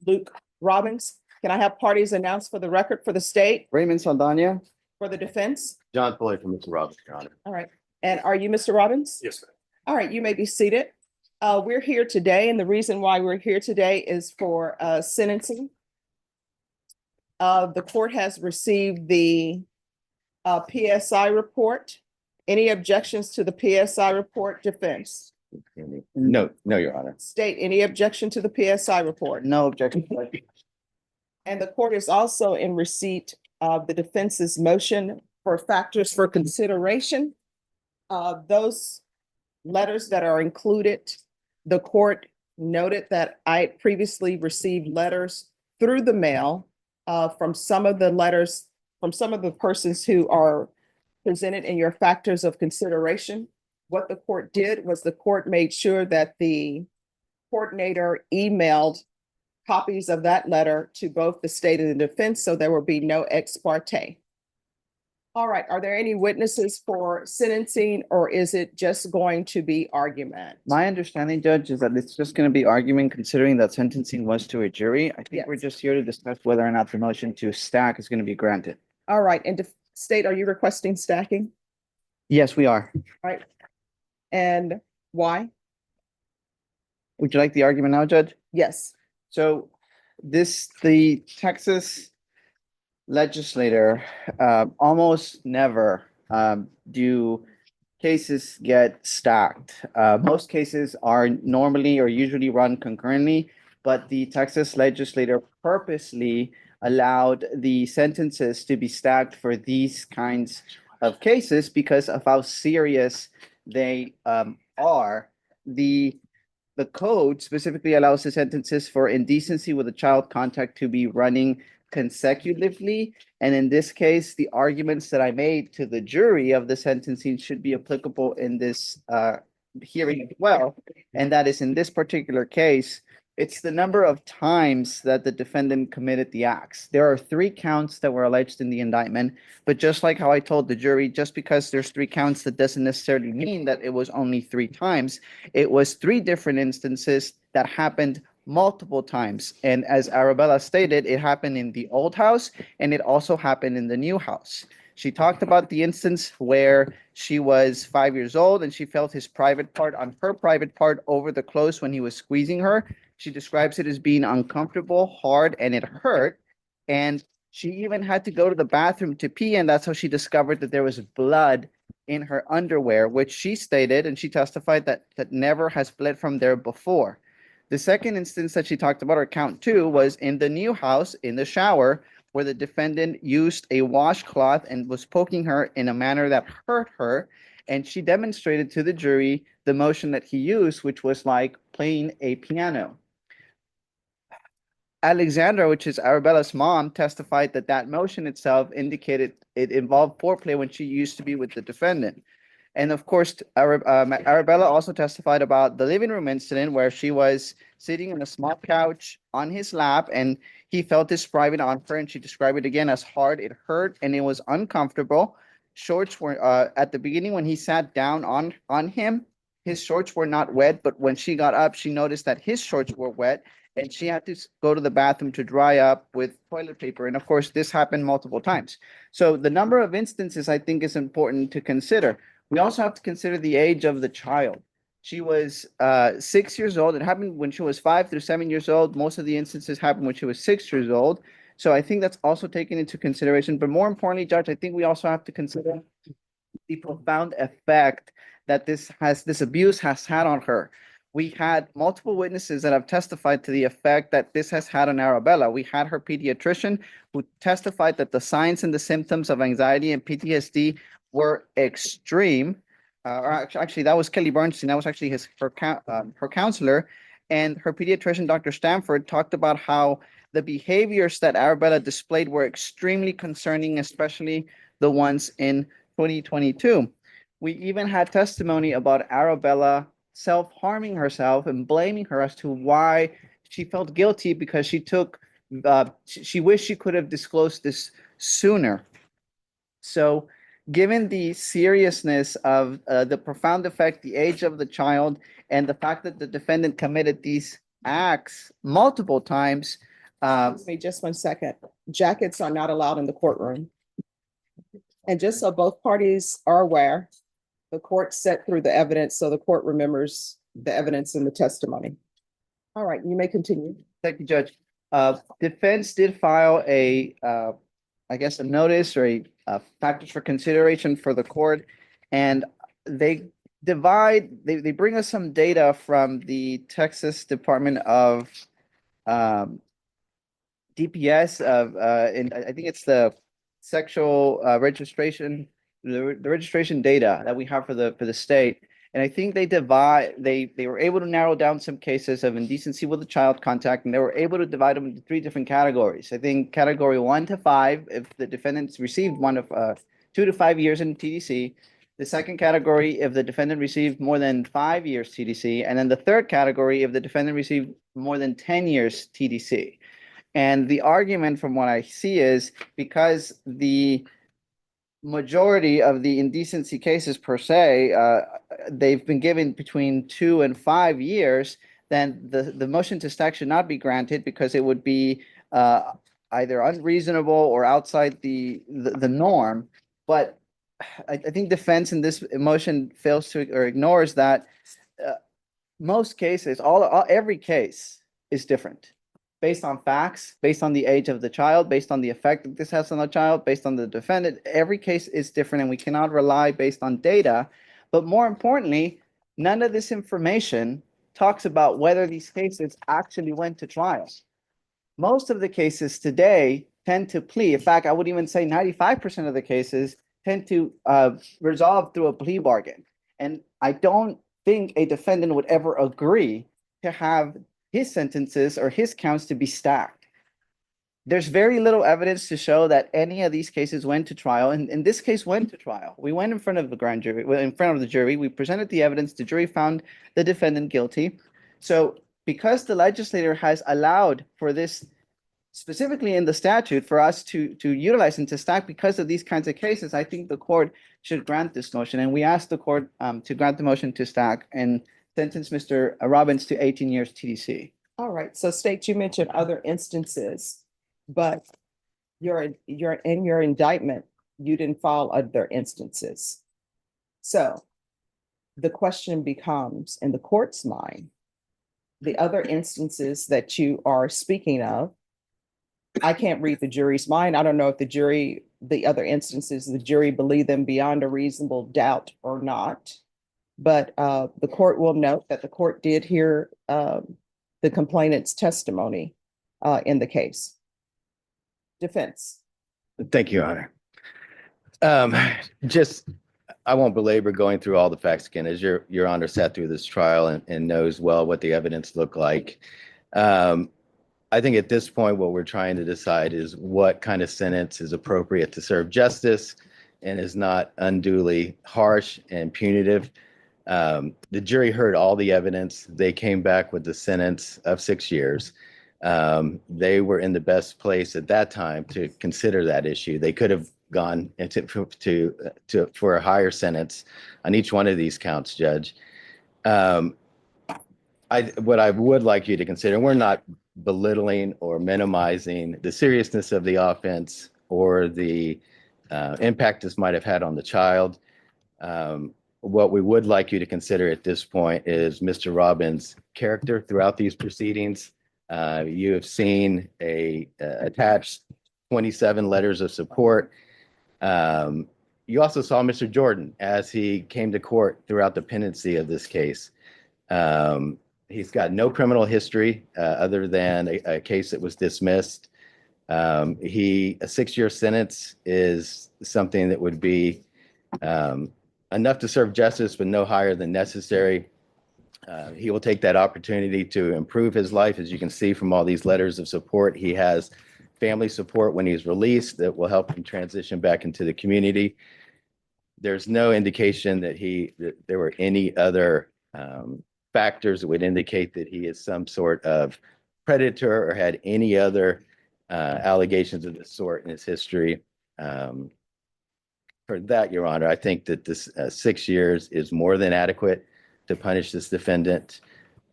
Luke Robbins. Can I have parties announced for the record for the state, Raymond Saldana. for the defense? John Foley from Mr. Robbins, Your Honor. All right. And are you Mr. Robbins? Yes, sir. All right, you may be seated. We're here today, and the reason why we're here today is for sentencing. The court has received the PSI report. Any objections to the PSI report, defense? No, Your Honor. State, any objection to the PSI report? No objection. And the court is also in receipt of the defense's motion for factors for consideration. Those letters that are included, the court noted that I previously received letters through the mail from some of the persons who are presented in your factors of consideration. What the court did was the court made sure that the coordinator emailed copies of that letter to both the state and the defense, so there will be no ex parte. All right, are there any witnesses for sentencing, or is it just going to be argument? My understanding, Judge, is that it's just going to be argument considering that sentencing was to a jury. I think Yes. we're just here to discuss whether or not the motion to stack is going to be granted. All right, and state, are you requesting stacking? Yes, we are. Right. And why? Would you like the argument now, Judge? Yes. So the Texas legislator almost never do cases get stacked. Most cases are normally or usually run concurrently, but the Texas legislator purposely allowed the sentences to be stacked for these kinds of cases because of how serious they are. The code specifically allows the sentences for indecency with a child contact to be running consecutively. And in this case, the arguments that I made to the jury of the sentencing should be applicable in this hearing as well. And that is in this particular case, it's the number of times that the defendant committed the acts. There are 3 counts that were alleged in the indictment, but just like how I told the jury, just because there's 3 counts, that doesn't necessarily mean that it was only 3 times. It was 3 different instances that happened multiple times. And as Arabella stated, it happened in the old house and it also happened in the new house. She talked about the instance where she was 5 years old and she felt his private part on her private part over the clothes when he was squeezing her. She describes it as being uncomfortable, hard, and it hurt. And she even had to go to the bathroom to pee, and that's how she discovered that there was blood in her underwear, which she stated and she testified that never has bled from there before. The second instance that she talked about, or count 2, was in the new house in the shower, where the defendant used a washcloth and was poking her in a manner that hurt her. And she demonstrated to the jury the motion that he used, which was like playing a piano. Alexandra, which is Arabella's mom, testified that that motion itself indicated it involved foreplay when she used to be with the defendant. And of course, Arabella also testified about the living room incident where she was sitting on a small couch on his lap and he felt his private on her, and she described it again as hard, it hurt, and it was uncomfortable. Shorts were at the beginning when he sat down on him, his shorts were not wet, but when she got up, she noticed that his shorts were wet and she had to go to the bathroom to dry up with toilet paper. And of course, this happened multiple times. So the number of instances I think is important to consider. We also have to consider the age of the child. She was 6 years old. It happened when she was 5 through 7 years old. Most of the instances happened when she was 6 years old. So I think that's also taken into consideration. But more importantly, Judge, I think we also have to consider the profound effect that this abuse has had on her. We had multiple witnesses that have testified to the effect that this has had on Arabella. We had her pediatrician who testified that the signs and the symptoms of anxiety and PTSD were extreme. Actually, that was Kelly Bernstein. That was actually her counselor. And her pediatrician, Dr. Stanford, talked about how the behaviors that Arabella displayed were extremely concerning, especially the ones in 2022. We even had testimony about Arabella self-harming herself and blaming her as to why she felt guilty because she wished she could have disclosed this sooner. So given the seriousness of the profound effect, the age of the child, and the fact that the defendant committed these acts multiple times. Excuse me just 1 second. Jackets are not allowed in the courtroom. And just so both parties are aware, the court set through the evidence, so the court remembers the evidence in the testimony. All right, you may continue. Thank you, Judge. Defense did file I guess, a notice or a factors for consideration for the court. And they they bring us some data from the Texas Department of DPS and I think it's the sexual registration, the registration data that we have for the state. And I think they were able to narrow down some cases of indecency with a child contact, and they were able to divide them into 3 different categories. I think category 1 to 5, if the defendants received 2 to 5 years in TDC. The second category, if the defendant received more than 5 years TDC, and then the third category, if the defendant received more than 10 years TDC. And the argument from what I see is because the majority of the indecency cases per se, they've been given between 2 and 5 years, then the motion to stack should not be granted because it would be either unreasonable or outside the norm. But I think defense in this motion fails to or ignores that most cases, every case is different based on facts, based on the age of the child, based on the effect that this has on the child, based on the defendant. Every case is different and we cannot rely based on data. But more importantly, none of this information talks about whether these cases actually went to trial. Most of the cases today tend to plea. In fact, I would even say 95% of the cases tend to resolve through a plea bargain. And I don't think a defendant would ever agree to have his sentences or his counts to be stacked. There's very little evidence to show that any of these cases went to trial. And in this case went to trial. We went in front of the grand jury, in front of the jury. We presented the evidence. The jury found the defendant guilty. So because the legislator has allowed for this specifically in the statute for us to utilize and to stack because of these kinds of cases, I think the court should grant this motion. And we ask the court to grant the motion to stack and sentence Mr. Robbins to 18 years TDC. All right, so State, you mentioned other instances, but in your indictment, you didn't file other instances. So the question becomes, in the court's mind, the other instances that you are speaking of, I can't read the jury's mind. I don't know if the other instances, the jury believe them beyond a reasonable doubt or not. But the court will note that the court did hear the complainant's testimony in the case. Defense. Thank you, Your Honor. I won't belabor going through all the facts again, as Your Honor sat through this trial and knows well what the evidence looked like. I think at this point, what we're trying to decide is what kind of sentence is appropriate to serve justice and is not unduly harsh and punitive. The jury heard all the evidence. They came back with the sentence of 6 years. They were in the best place at that time to consider that issue. They could have gone for a higher sentence on each one of these counts, Judge. What I would like you to consider, we're not belittling or minimizing the seriousness of the offense or the impact this might have had on the child. What we would like you to consider at this point is Mr. Robbins' character throughout these proceedings. You have seen attached 27 letters of support. You also saw Mr. Jordan as he came to court throughout the pendency of this case. He's got no criminal history other than a case that was dismissed. A 6-year sentence is something that would be enough to serve justice, but no higher than necessary. He will take that opportunity to improve his life. As you can see from all these letters of support, he has family support when he's released that will help him transition back into the community. There's no indication that there were any other factors that would indicate that he is some sort of predator or had any other allegations of this sort in his history. For that, Your Honor, I think that this 6 years is more than adequate to punish this defendant.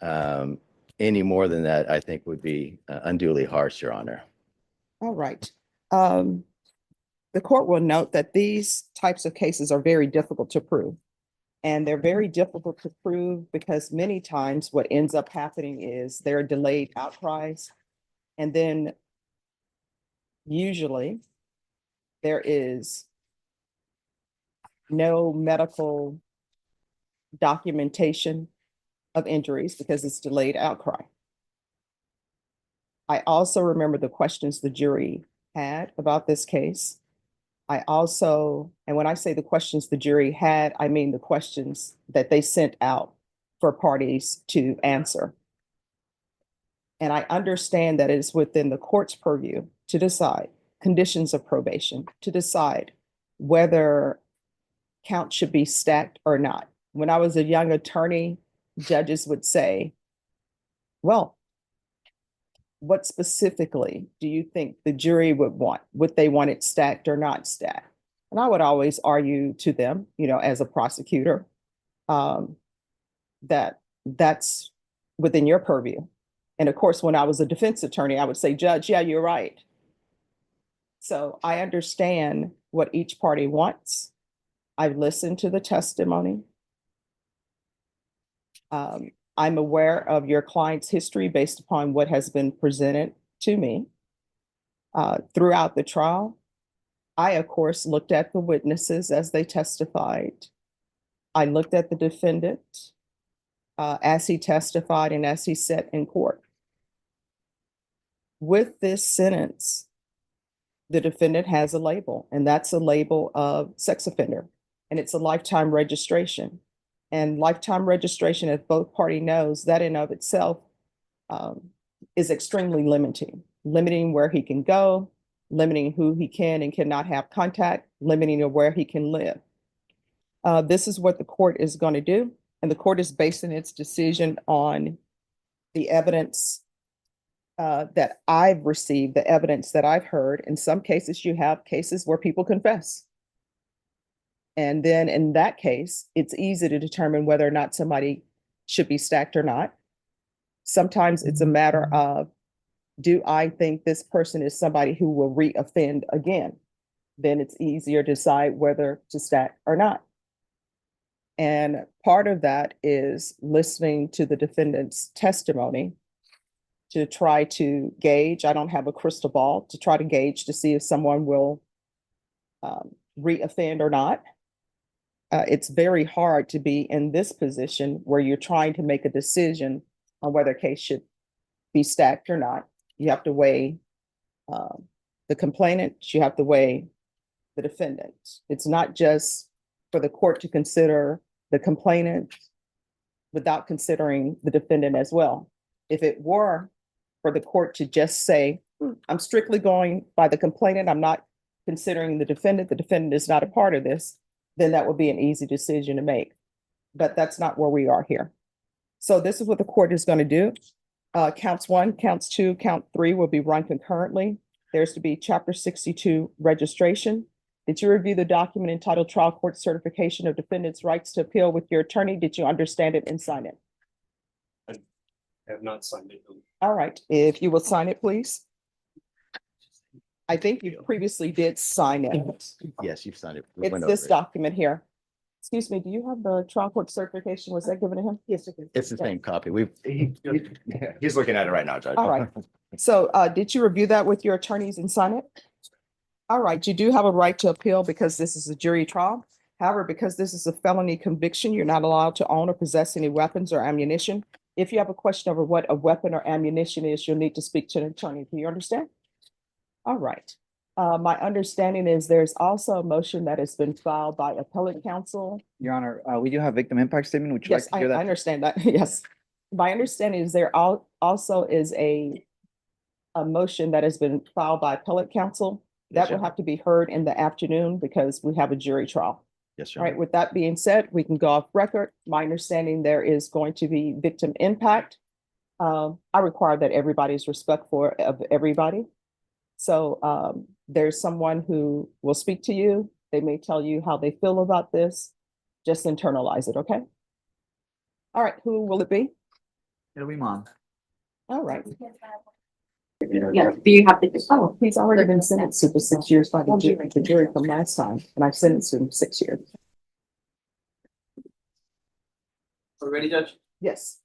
In any more than that, I think would be unduly harsh, Your Honor. All right. The court will note that these types of cases are very difficult to prove. And they're very difficult to prove because many times what ends up happening is there are delayed outcries. And then usually there is no medical documentation of injuries because it's delayed outcry. I also remember the questions the jury had about this case. I also, and when I say the questions the jury had, I mean the questions that they sent out for parties to answer. And I understand that it is within the court's purview to decide conditions of probation, to decide whether counts should be stacked or not. When I was a young attorney, judges would say, well, what specifically do you think the jury would want? Would they want it stacked or not stacked? And I would always argue to them, as a prosecutor, that that's within your purview. And of course, when I was a defense attorney, I would say, Judge, yeah, you're right. So I understand what each party wants. I've listened to the testimony. I'm aware of your client's history based upon what has been presented to me throughout the trial. I, of course, looked at the witnesses as they testified. I looked at the defendant as he testified and as he sat in court. With this sentence, the defendant has a label, and that's a label of sex offender, and it's a lifetime registration. And lifetime registration, as both party knows, that in of itself is extremely limiting where he can go, limiting who he can and cannot have contact, limiting where he can live. This is what the court is going to do. And the court is basing its decision on the evidence that I've received, the evidence that I've heard. In some cases, you have cases where people confess. And then in that case, it's easy to determine whether or not somebody should be stacked or not. Sometimes it's a matter of, do I think this person is somebody who will reoffend again? Then it's easier to decide whether to stack or not. And part of that is listening to the defendant's testimony to try to gauge. I don't have a crystal ball to try to gauge to see if someone will reoffend or not. It's very hard to be in this position where you're trying to make a decision on whether a case should be stacked or not. You have to weigh the complainant, you have to weigh the defendant. It's not just for the court to consider the complainant without considering the defendant as well. If it were for the court to just say, I'm strictly going by the complainant, I'm not considering the defendant is not a part of this, then that would be an easy decision to make. But that's not where we are here. So this is what the court is going to do. Counts 1, counts 2, count 3 will be run concurrently. There's to be Chapter 62 registration. Did you review the document entitled Trial Court Certification of Defendant's Rights to Appeal with your attorney? Did you understand it and sign it? I have not signed it. All right, if you will sign it, please. I think you previously did sign it. Yes, you've signed it. We It's went this over it. document here. Excuse me, do you have the trial court certification? Was that given to him? Yes, it is. It's the same copy. He's looking at it right now, Judge. All right. So did you review that with your attorneys and sign it? All right, you do have a right to appeal because this is a jury trial. However, because this is a felony conviction, you're not allowed to own or possess any weapons or ammunition. If you have a question over what a weapon or ammunition is, you'll need to speak to an attorney. Do you understand? All right. My understanding is there's also a motion that has been filed by appellate counsel. Your Honor, we do have victim impact statement. Would you like Yes, to I hear that? understand that. Yes. My understanding is there also is a motion that has been filed by appellate counsel. Yes, That will Your have to be heard in the afternoon because we have a jury trial. Yes, All Your right, Honor. with that being said, we can go off record. My understanding there is going to be victim impact. I require that everybody's respectful of everybody. So there's someone who will speak to you. They may tell you how they feel about this. Just internalize it, okay? All right, who will it be? It'll be Mom. All right. Yeah, do you have the, Oh, he's already been sentenced to 6 years by the jury from last time, and I've sentenced him 6 years. Are we ready, Judge? Yes.